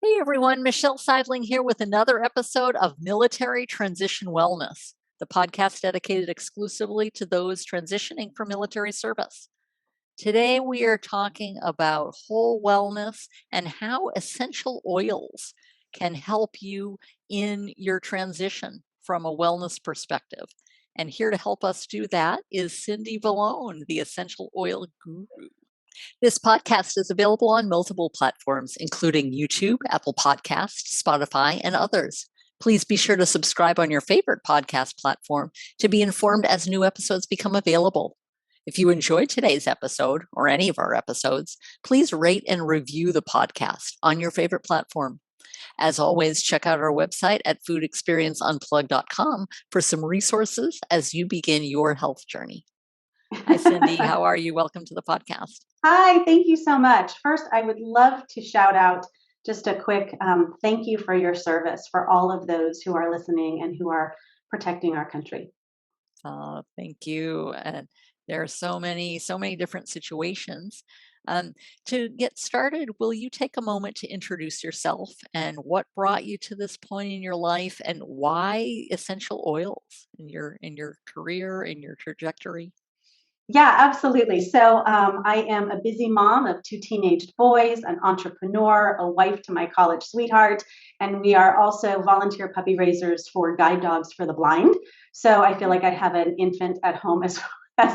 Hey everyone, Michelle Seidling here with another episode of Military Transition Wellness, the podcast dedicated exclusively to those transitioning from military service. Today we are talking about whole wellness and how essential oils can help you in your transition from a wellness perspective. And here to help us do that is Cindy Vallone, the essential oil guru. This podcast is available on multiple platforms, including YouTube, Apple Podcasts, Spotify, and others. Please be sure to subscribe on your favorite podcast platform to be informed as new episodes become available. If you enjoyed today's episode or any of our episodes, please rate and review the podcast on your favorite platform. As always, check out our website at foodexperienceunplugged.com for some resources as you begin your health journey. Hi, Cindy. How are you? Welcome to the podcast. Hi, thank you so much. First, I would love to shout out just a quick thank you for your service for all of those who are listening and who are protecting our country. Thank you. And there are so many different situations. Um, to get started, will you take a moment to introduce yourself and what brought you to this point in your life, and why essential oils in your career, in your trajectory? Yeah, absolutely. So I am a busy mom of two teenaged boys, an entrepreneur, a wife to my college sweetheart, and we are also volunteer puppy raisers for guide dogs for the blind. So I feel like I have an infant at home as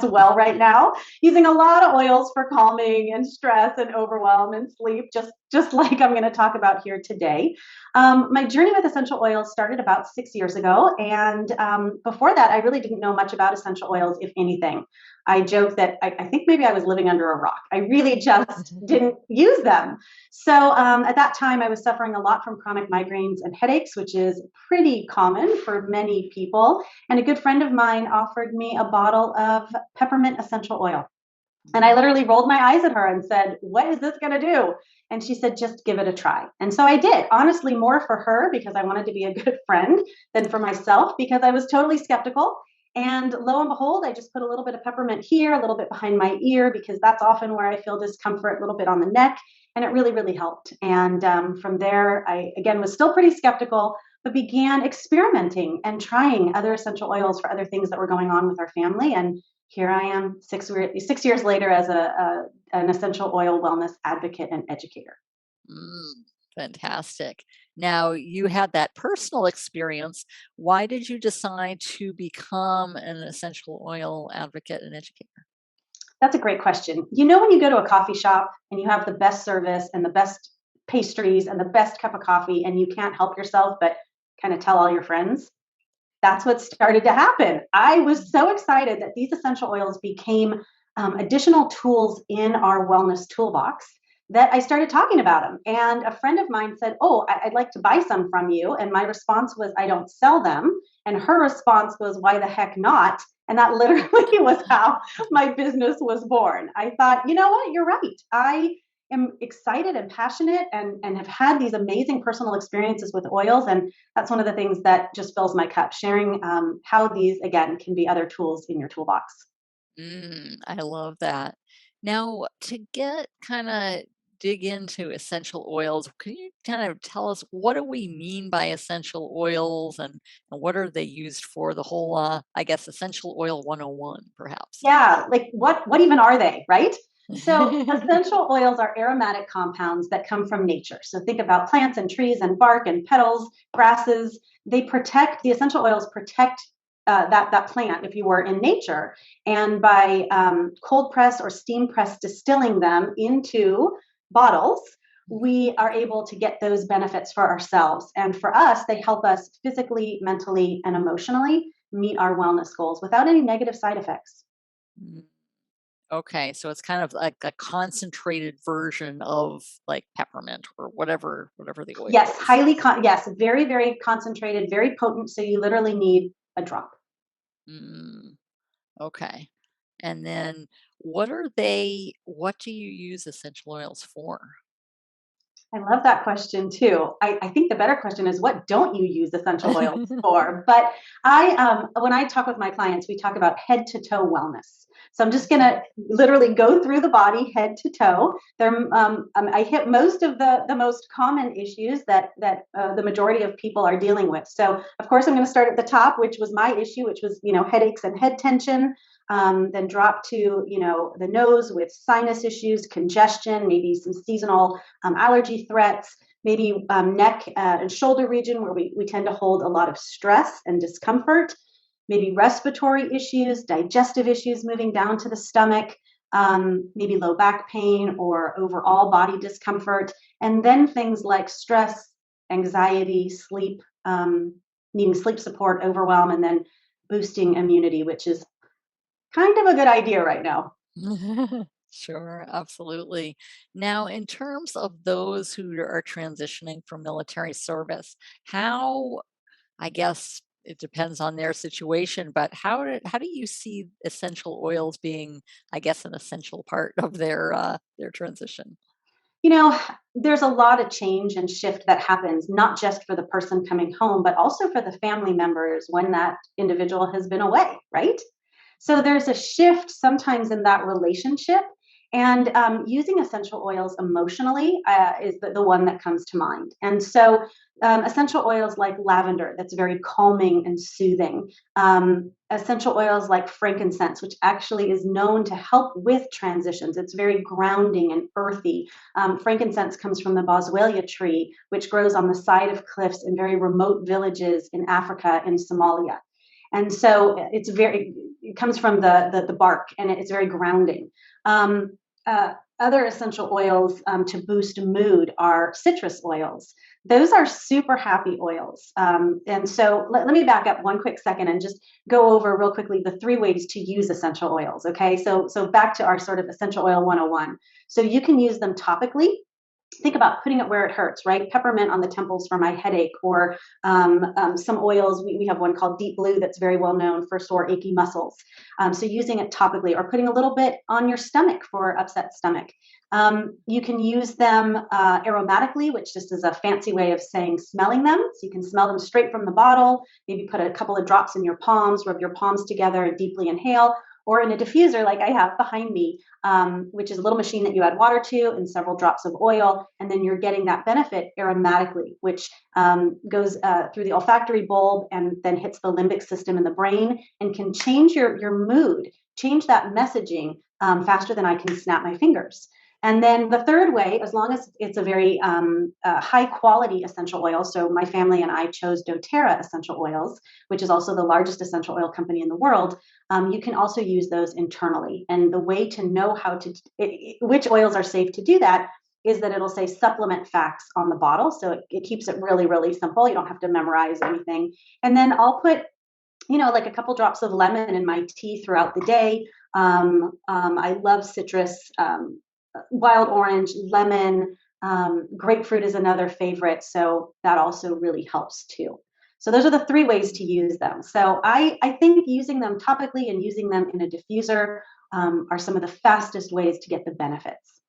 well right now, using a lot of oils for calming and stress and overwhelm and sleep, just like I'm going to talk about here today. My journey with essential oils started about 6 years ago, and before that, I really didn't know much about essential oils, if anything. I joke that I think maybe I was living under a rock. I really just didn't use them. So at that time, I was suffering a lot from chronic migraines and headaches, which is pretty common for many people. And a good friend of mine offered me a bottle of peppermint essential oil. And I literally rolled my eyes at her and said, "What is this going to do?" And she said, "Just give it a try." And so I did, honestly, more for her because I wanted to be a good friend than for myself, because I was totally skeptical. And lo and behold, I just put a little bit of peppermint here, a little bit behind my ear, because that's often where I feel discomfort, a little bit on the neck. And it really, really helped. And from there, I, again, was still pretty skeptical, but began experimenting and trying other essential oils for other things that were going on with our family. And here I am 6 years later as an essential oil wellness advocate and educator. Mm, fantastic. Now, you had that personal experience. Why did you decide to become an essential oil advocate and educator? That's a great question. You know, when you go to a coffee shop and you have the best service and the best pastries and the best cup of coffee, and you can't help yourself but kind of tell all your friends? That's what started to happen. I was so excited that these essential oils became additional tools in our wellness toolbox that I started talking about them. And a friend of mine said, "Oh, I'd like to buy some from you." And my response was, "I don't sell them." And her response was, "Why the heck not?" And that literally was how my business was born. I thought, you know what? You're right. I am excited and passionate and have had these amazing personal experiences with oils. And that's one of the things that just fills my cup, sharing how these, again, can be other tools in your toolbox. I love that. Now, to get kind of dig into essential oils, can you kind of tell us, what do we mean by essential oils, and what are they used for? The whole, I guess, essential oil 101, perhaps. Yeah, like what even are they, right? So essential oils are aromatic compounds that come from nature. So think about plants and trees and bark and petals, grasses. The essential oils protect that plant, if you were in nature, and by cold press or steam press distilling them into bottles, we are able to get those benefits for ourselves. And for us, they help us physically, mentally, and emotionally meet our wellness goals without any negative side effects. Mm, okay, so it's kind of like a concentrated version of like peppermint or whatever the oil Yes, is. yes, very, very concentrated, very potent. So you literally need a drop. Mm, okay. And then what do you use essential oils for? I love that question too. I think the better question is, what don't you use essential oils for? But when I talk with my clients, we talk about head to toe wellness. So I'm just going Okay. to literally go through the body head to toe. I hit most of the most common issues that the majority of people are dealing with. So of course I'm going to start at the top, which was my issue, which was headaches and head tension. Then drop to the nose with sinus issues, congestion, maybe some seasonal allergy threats, maybe neck and shoulder region where we tend to hold a lot of stress and discomfort, maybe respiratory issues, digestive issues moving down to the stomach, maybe low back pain or overall body discomfort, and then things like stress, anxiety, sleep, needing sleep support, overwhelm, and then boosting immunity, which is kind of a good idea right now. Sure, absolutely. Now, in terms of those who are transitioning from military service, how, I guess it depends on their situation, but how do you see essential oils being, I guess, an essential part of their transition? You know, there's a lot of change and shift that happens, not just for the person coming home, but also for the family members when that individual has been away, right? So there's a shift sometimes in that relationship. And using essential oils emotionally is the one that comes to mind. And so essential oils like lavender, that's very calming and soothing. Essential oils like frankincense, which actually is known to help with transitions. It's very grounding and earthy. Frankincense comes from the boswellia tree, which grows on the side of cliffs in very remote villages in Africa and Somalia. And so it comes from the bark, and it's very grounding. Other essential oils to boost mood are citrus oils. Those are super happy oils. And so let me back up one quick second and just go over real quickly the three ways to use essential oils. Okay, so back to our sort of essential oil 101. So you can use them topically. Think about putting it where it hurts, right? Peppermint on the temples for my headache, or some oils. We have one called Deep Blue that's very well known for sore, achy muscles. So using it topically, or putting a little bit on your stomach for upset stomach. You can use them aromatically, which just is a fancy way of saying smelling them. So you can smell them straight from the bottle, maybe put a couple of drops in your palms, rub your palms together and deeply inhale, or in a diffuser like I have behind me, which is a little machine that you add water to and several drops of oil, and then you're getting that benefit aromatically, which goes through the olfactory bulb and then hits the limbic system in the brain and can change your mood, change that messaging faster than I can snap my fingers. And then the third way, as long as it's a very high quality essential oil, so my family and I chose doTERRA essential oils, which is also the largest essential oil company in the world. You can also use those internally. And the way to know which oils are safe to do that is that it'll say supplement facts on the bottle. So it keeps it really, really simple. You don't have to memorize anything. And then I'll put like a couple drops of lemon in my tea throughout the day. I love citrus, wild orange, lemon, grapefruit is another favorite. So that also really helps too. So those are the three ways to use them. So I think using them topically and using them in a diffuser are some of the fastest ways to get the benefits.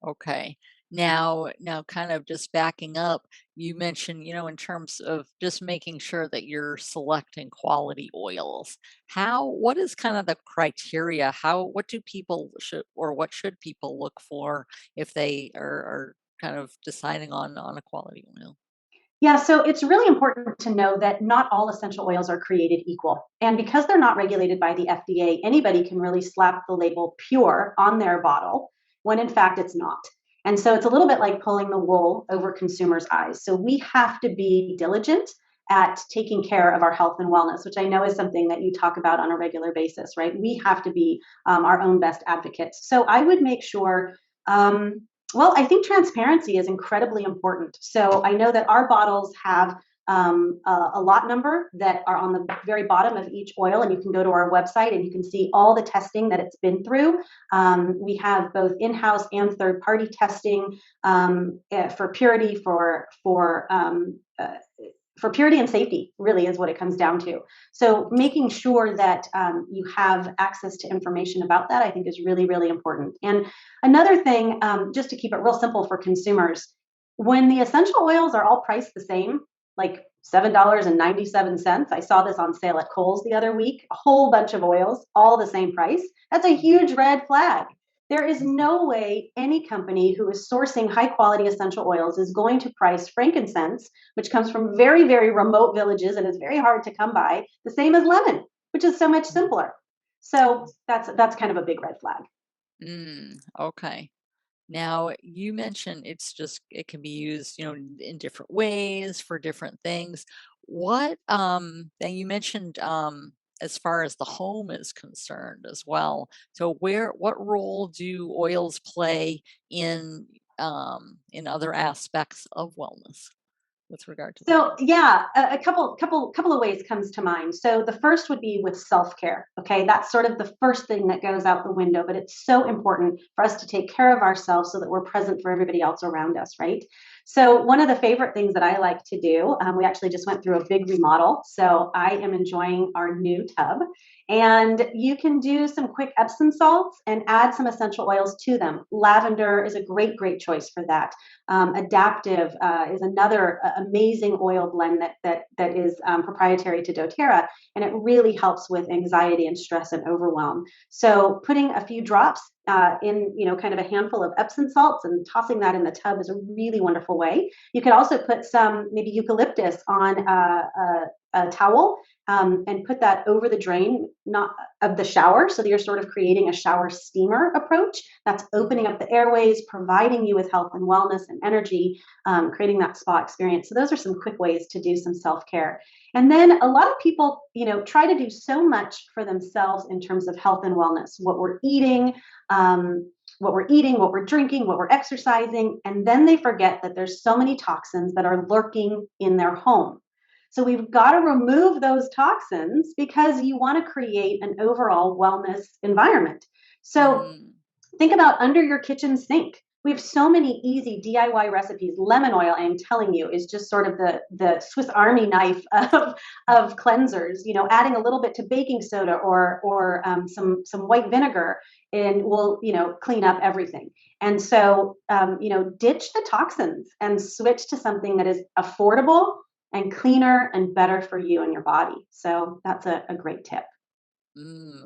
Okay. Now, kind of just backing up, you mentioned, in terms of just making sure that you're selecting quality oils. What is kind of the criteria? What do people should, or what should people look for if they are kind of deciding on a quality oil? Yeah, so it's really important to know that not all essential oils are created equal. And because they're not regulated by the FDA, anybody can really slap the label pure on their bottle when in fact it's not. And so it's a little bit like pulling the wool over consumers' eyes. So we have to be diligent at taking care of our health and wellness, which I know is something that you talk about on a regular basis, right? We have to be our own best advocates. So I would make sure well, I think transparency is incredibly important. So I know that our bottles have a lot number that are on the very bottom of each oil, and you can go to our website and you can see all the testing that it's been through. We have both in-house and third-party testing for purity, for purity and safety, really is what it comes down to. So making sure that you have access to information about that, I think, is really, really important. And another thing, just to keep it real simple for consumers, when the essential oils are all priced the same, like $7.97. I saw this on sale at Kohl's the other week, a whole bunch of oils, all the same price. That's a huge red flag. There is no way any company who is sourcing high quality essential oils is going to price frankincense, which comes from very, very remote villages and is very hard to come by, the same as lemon, which is so much simpler. So that's kind of a big red flag. Okay. Now, you mentioned it can be used, in different ways for different things. Now you mentioned, as far as the home is concerned as well. So what role do oils play in other aspects of wellness with regard to that? So yeah, a couple of ways comes to mind. So the first would be with self-care. Okay, that's sort of the first thing that goes out the window, but it's so important for us to take care of ourselves so that we're present for everybody else around us, right? So one of the favorite things that I like to do, we actually just went through a big remodel, so I am enjoying our new tub. And you can do some quick Epsom salts and add some essential oils to them. Lavender is a great choice for that. Adaptive is another amazing oil blend that is proprietary to doTERRA, and it really helps with anxiety and stress and overwhelm. So putting a few drops in, kind of a handful of Epsom salts and tossing that in the tub is a really wonderful way. You could also put some maybe eucalyptus on a towel and put that over the drain, not of the shower, so that you're sort of creating a shower steamer approach. That's opening up the airways, providing you with health and wellness and energy, creating that spa experience. So those are some quick ways to do some self-care. And then a lot of people, try to do so much for themselves in terms of health and wellness, what we're eating, what we're drinking, what we're exercising, and then they forget that there's so many toxins that are lurking in their home. So we've got to remove those toxins because you want to create an overall wellness environment. So think about under your kitchen sink. We have so many easy DIY recipes. Lemon oil, I am telling you, is just sort of the Swiss Army knife of cleansers. Adding a little bit to baking soda or some white vinegar, and will clean up everything. And so ditch the toxins and switch to something that is affordable and cleaner and better for you and your body. So that's a great tip.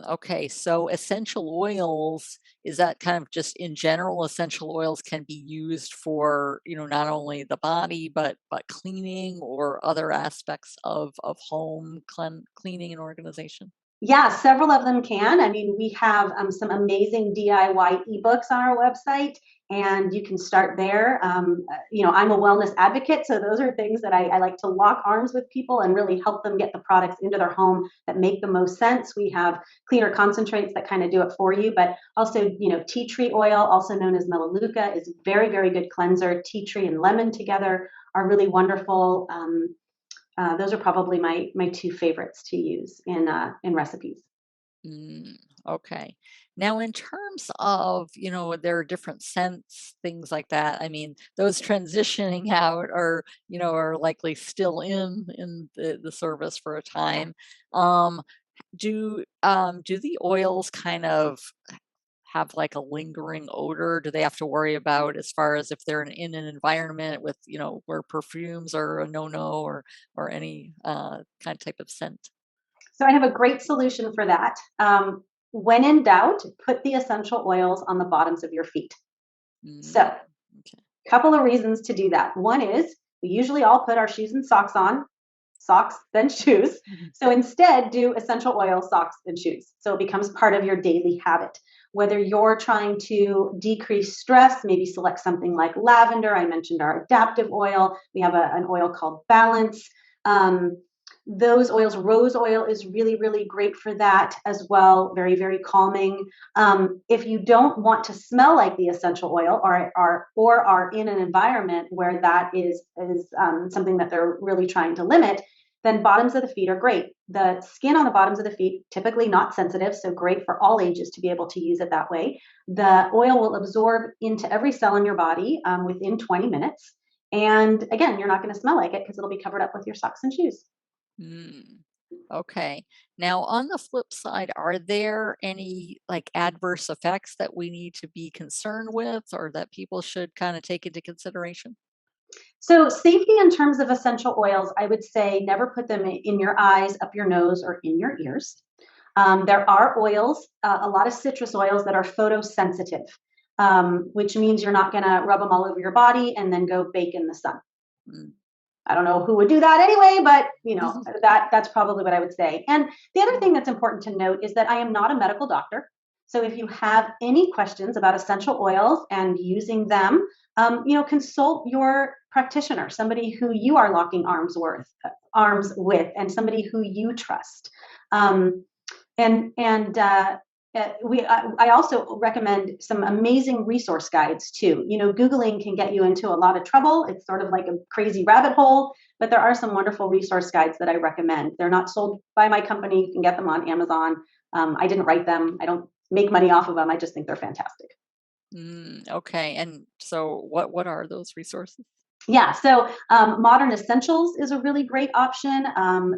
Okay, so essential oils, is that kind of just in general, essential oils can be used for, not only the body, but cleaning or other aspects of home cleaning and organization? Yeah, several of them can. I mean, we have some amazing DIY ebooks on our website, and you can start there. I'm a wellness advocate, so those are things that I like to lock arms with people and really help them get the products into their home that make the most sense. We have cleaner concentrates that kind of do it for you, but also, tea tree oil, also known as melaleuca, is a very, very good cleanser. Tea tree and lemon together are really wonderful. Those are probably my two favorites to use in recipes. Okay. Now, in terms of, there are different scents, things like that. I mean, those transitioning out are likely still in the service for a time. Um, do the oils kind of have like a lingering odor? Do they have to worry about as far as if they're in an environment with, where perfumes are a no-no or any kind of type of scent? So I have a great solution for that. When in doubt, put the essential oils on the bottoms of your feet. So, Mm, okay. a couple of reasons to do that. One is we usually all put our shoes and socks on, socks, then shoes. Mhm. So instead, do essential oil, socks, and shoes. So it becomes part of your daily habit. Whether you're trying to decrease stress, maybe select something like lavender. I mentioned our adaptive oil. We have an oil called Balance. Um, those oils, rose oil is really, really great for that as well. Very, very calming. If you don't want to smell like the essential oil or are in an environment where that is something that they're really trying to limit, then bottoms of the feet are great. The skin on the bottoms of the feet, typically not sensitive, so great for all ages to be able to use it that way. The oil will absorb into every cell in your body within 20 minutes. And again, you're not going to smell like it because it'll be covered up with your socks and shoes. Mm. Okay. Now, on the flip side, are there any like adverse effects that we need to be concerned with or that people should kind of take into consideration? So safety in terms of essential oils, I would say never put them in your eyes, up your nose, or in your ears. There are oils, a lot of citrus oils that are photosensitive, which means you're not going to rub them all over your body and then go bake in the sun. Mm. I don't know who would do that anyway, but Mhm. that's probably what I would say. And the other thing that's important to note is that I am not a medical doctor. So if you have any questions about essential oils and using them, consult your practitioner, somebody who you are locking arms with, and somebody who you trust. Um, and I also recommend some amazing resource guides too. Googling can get you into a lot of trouble. It's sort of like a crazy rabbit hole, but there are some wonderful resource guides that I recommend. They're not sold by my company. You can get them on Amazon. I didn't write them. I don't make money off of them. I just think they're fantastic. Okay. And so what are those resources? Yeah, so Modern Essentials is a really great option.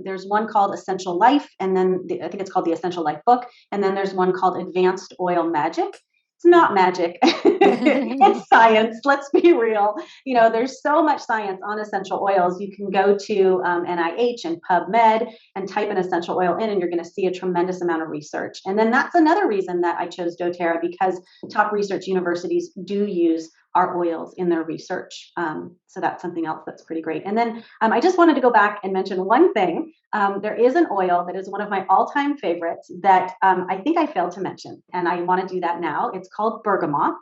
There's one called Essential Life, and then I think it's called the Essential Life book, and then there's one called Advanced Oil Magic. It's not magic, it's science. Let's be real. There's so much science on essential oils. You can go to NIH and PubMed and type an essential oil in, and you're going to see a tremendous amount of research. And then that's another reason that I chose doTERRA, because top research universities do use our oils in their research. So that's something else that's pretty great. And then I just wanted to go back and mention one thing. There is an oil that is one of my all-time favorites that I think I failed to mention, and I want to do that now. It's called bergamot,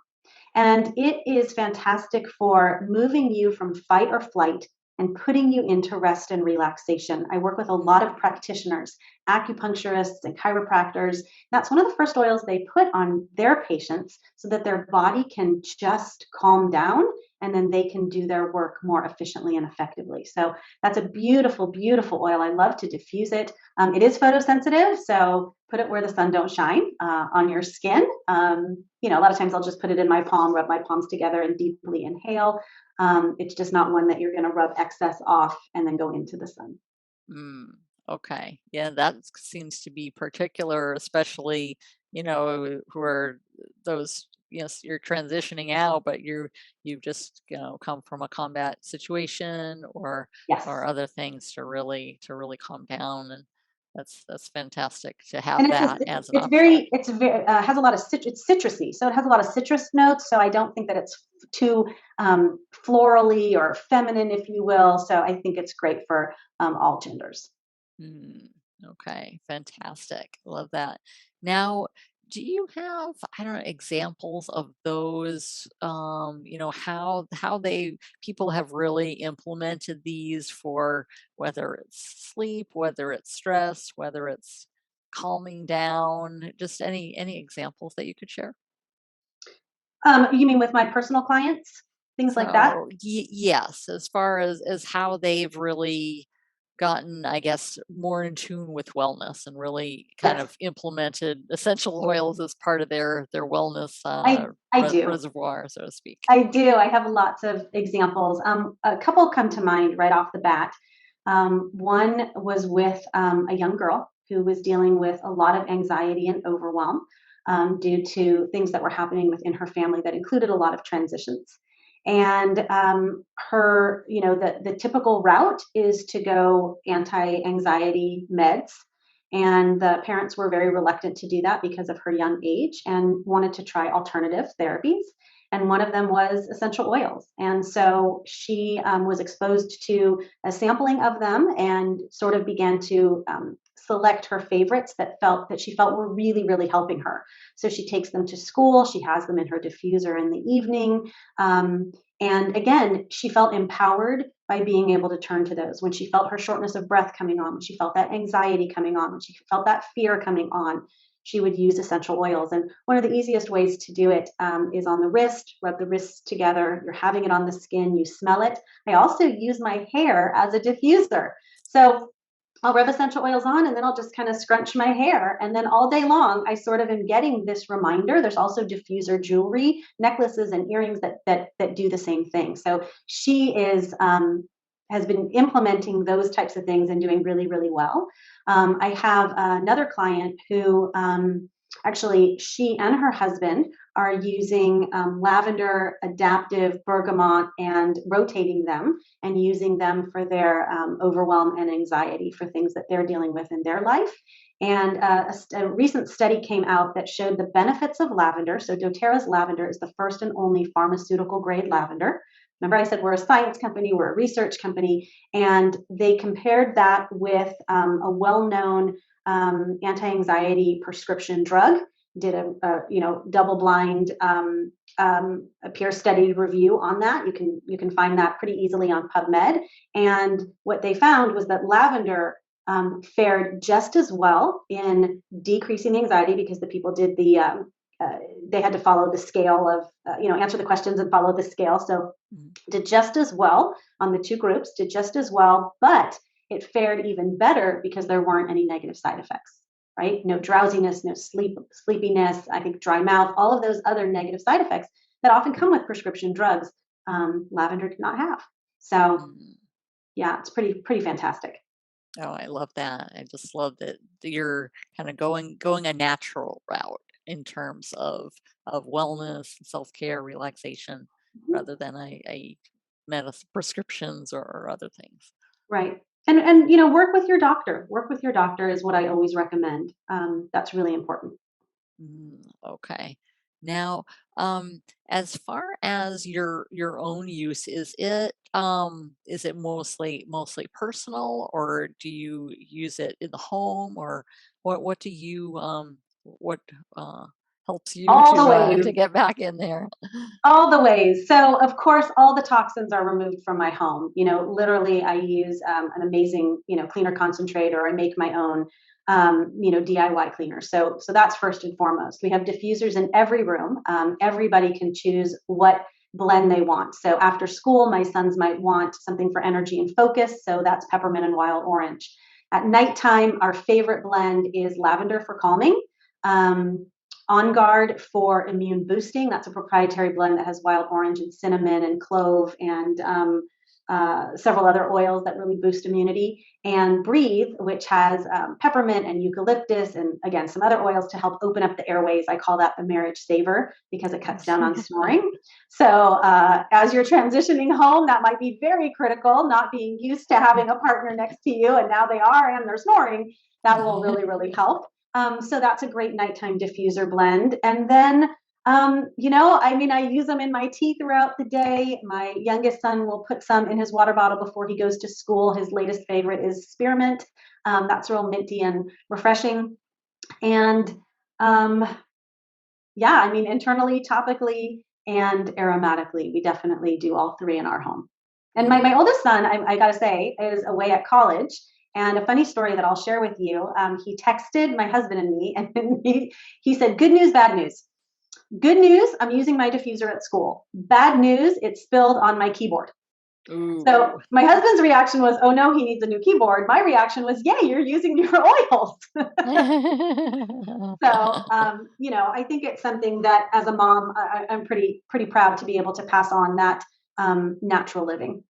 and it is fantastic for moving you from fight or flight and putting you into rest and relaxation. I work with a lot of practitioners, acupuncturists, and chiropractors. That's one of the first oils they put on their patients so that their body can just calm down and then they can do their work more efficiently and effectively. So that's a beautiful, beautiful oil. I love to diffuse it. It is photosensitive, so put it where the sun don't shine on your skin. A lot of times I'll just put it in my palm, rub my palms together, and deeply inhale. It's just not one that you're going to rub excess off and then go into the sun. Mm, okay. Yeah, that seems to be particular, especially, who are those, you're transitioning out, but you've just, come from a combat situation or Yes. other things to really calm down. And that's fantastic to And have that as an it's option. very has a lot of it's citrusy, so it has a lot of citrus notes. So I don't think that it's too florally or feminine, if you will. So I think it's great for all genders. Mm, okay, fantastic. Love that. Now, do you have, I don't know, examples of those, how they people have really implemented these for whether it's sleep, whether it's stress, whether it's calming down, just any examples that you could share? You mean with my personal clients, things like that? So, yes, as far as how they've really gotten, I guess, more in tune with wellness and really kind Yes, of implemented essential oils as part of their wellness I do. reservoir, so to speak. I do. I have lots of examples. A couple come to mind right off the bat. One was with a young girl who was dealing with a lot of anxiety and overwhelm due to things that were happening within her family that included a lot of transitions. And the typical route is to go anti-anxiety meds. And the parents were very reluctant to do that because of her young age and wanted to try alternative therapies, and one of them was essential oils. And so she was exposed to a sampling of them and sort of began to select her favorites that she felt were really, really helping her. So she takes them to school. She has them in her diffuser in the evening. And again, she felt empowered by being able to turn to those. When she felt her shortness of breath coming on, when she felt that anxiety coming on, when she felt that fear coming on, she would use essential oils. And one of the easiest ways to do it is on the wrist. Rub the wrists together. You're having it on the skin. You smell it. I also use my hair as a diffuser. So I'll rub essential oils on, and then I'll just kind of scrunch my hair. And then all day long, I sort of am getting this reminder. There's also diffuser jewelry, necklaces and earrings that do the same thing. So she has been implementing those types of things and doing really, really well. I have another client who actually, she and her husband are using lavender, adaptive, bergamot, and rotating them and using them for their overwhelm and anxiety for things that they're dealing with in their life. And a recent study came out that showed the benefits of lavender. So doTERRA's lavender is the first and only pharmaceutical grade lavender. Remember, I said we're a science company, we're a research company, and they compared that with a well-known anti-anxiety prescription drug. Did a double-blind a peer-studied review on that. You can find that pretty easily on PubMed. And what they found was that lavender fared just as well in decreasing anxiety, because the people did they had to follow the scale of answer the questions and follow the scale. So did just as well on the two groups, did just as well, but it fared even better because there weren't any negative side effects. Right? No drowsiness, no sleepiness, I think dry mouth, all of those other negative side effects that often come with prescription drugs, lavender did not have. So yeah, it's pretty fantastic. Oh, I love that. I just love that you're kind of going a natural route in terms of wellness, self-care, relaxation, rather than a prescriptions or other things. Right. And work with your doctor. Work with your doctor is what I always recommend. That's really important. Okay. Now, as far as your own use, is it mostly personal, or do you use it in the home, or what do you what helps you All the ways. to get back in there? All the ways. So, of course, all the toxins are removed from my home. Literally, I use an amazing, cleaner concentrate, or I make my own, DIY cleaner. So that's first and foremost. We have diffusers in every room. Everybody can choose what blend they want. So after school, my sons might want something for energy and focus. So that's peppermint and wild orange. At nighttime, our favorite blend is lavender for calming. On Guard for immune boosting. That's a proprietary blend that has wild orange and cinnamon and clove and several other oils that really boost immunity. And Breathe, which has peppermint and eucalyptus and, again, some other oils to help open up the airways. I call that the marriage saver because it cuts down on snoring. So as you're transitioning home, that might be very critical, not being used to having a partner next to you, and now they are and they're snoring. That will really, really help. So that's a great nighttime diffuser blend. And then, I use them in my tea throughout the day. My youngest son will put some in his water bottle before he goes to school. His latest favorite is spearmint. That's real minty and refreshing. And internally, topically, and aromatically, we definitely do all three in our home. And my oldest son, I got to say, is away at college. And a funny story that I'll share with you, he texted my husband and me, and he said, "Good news, bad news. Good news, I'm using my diffuser at school. Bad news, it spilled on my keyboard." Ooh. So my husband's reaction was, "Oh no, he needs a new keyboard." My reaction was, "Yay, you're using your oils." So, I think it's something that as a mom, I'm pretty proud to be able to pass on that natural living.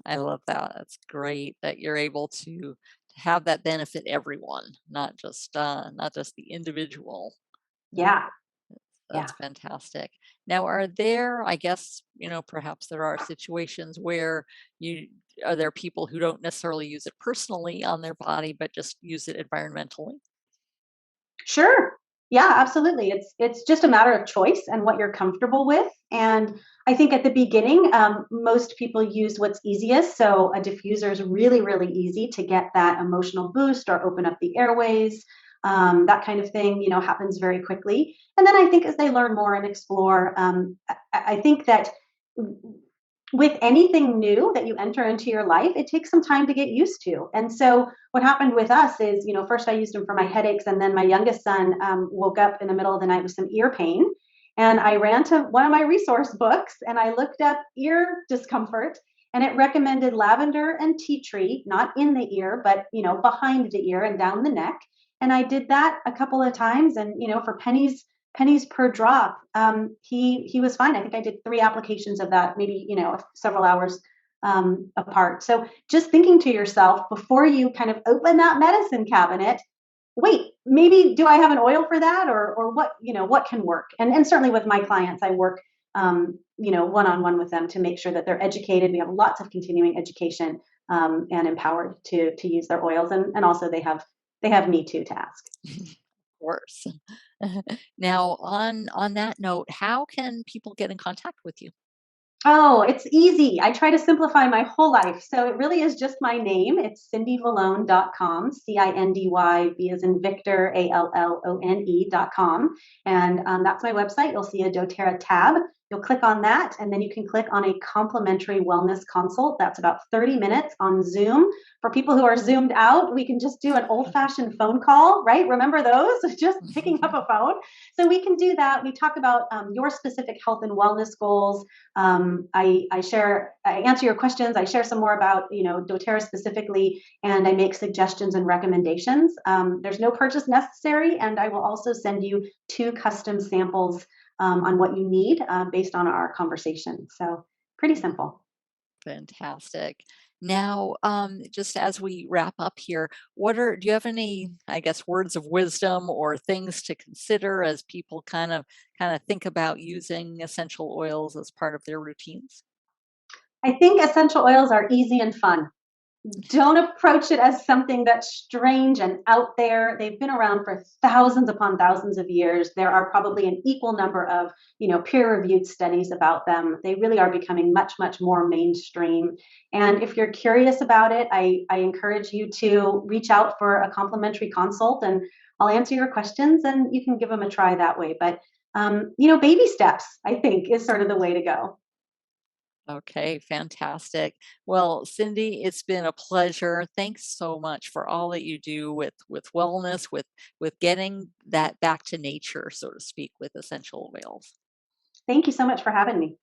I love that. That's great that you're able to have that benefit everyone, not just the individual. Yeah. That's fantastic. Now, are there, I guess, perhaps there are situations where are there people who don't necessarily use it personally on their body, but just use it environmentally? Sure. Yeah, absolutely. It's just a matter of choice and what you're comfortable with. And I think at the beginning, most people use what's easiest. So a diffuser is really, really easy to get that emotional boost or open up the airways. That kind of thing, happens very quickly. And then I think as they learn more and explore, I think that with anything new that you enter into your life, it takes some time to get used to. And so what happened with us is, first I used them for my headaches, and then my youngest son woke up in the middle of the night with some ear pain. And I ran to one of my resource books and I looked up ear discomfort. and it recommended lavender and tea tree, not in the ear, but behind the ear and down the neck. And I did that a couple of times, and for pennies per drop, he was fine. I think I did 3 applications of that, maybe several hours apart. So just thinking to yourself before you kind of open that medicine cabinet, wait, maybe do I have an oil for that, or what can work? And certainly with my clients, I work one-on-one with them to make sure that they're educated. We have lots of continuing education, and empowered to use their oils, and also they have me too to ask. Of course. Now, on that note, how can people get in contact with you? Oh, it's easy. I try to simplify my whole life. So it really is just my name. It's cindyvallone.com, CINDY, as in Victor, ALLONE.com. And that's my website. You'll see a doTERRA tab. You'll click on that, and then you can click on a complimentary wellness consult. That's about 30 minutes on Zoom. For people who are zoomed out, we can just do an old-fashioned phone call, right? Remember those? Just picking up a phone. So we can do that. We talk about your specific health and wellness goals. I answer your questions. I share some more about, doTERRA specifically, and I make suggestions and recommendations. There's no purchase necessary, and I will also send you 2 custom samples on what you need based on our conversation. So pretty simple. Fantastic. Now, just as we wrap up here, do you have any, I guess, words of wisdom or things to consider as people kind of think about using essential oils as part of their routines? I think essential oils are easy and fun. Don't approach it as something that's strange and out there. They've been around for thousands upon thousands of years. There are probably an equal number of, peer-reviewed studies about them. They really are becoming much, much more mainstream. And if you're curious about it, I encourage you to reach out for a complimentary consult, and I'll answer your questions, and you can give them a try that way. But baby steps, I think, is sort of the way to go. Okay, fantastic. Well, Cindy, it's been a pleasure. Thanks so much for all that you do with wellness, with getting that back to nature, so to speak, with essential oils. Thank you so much for having me.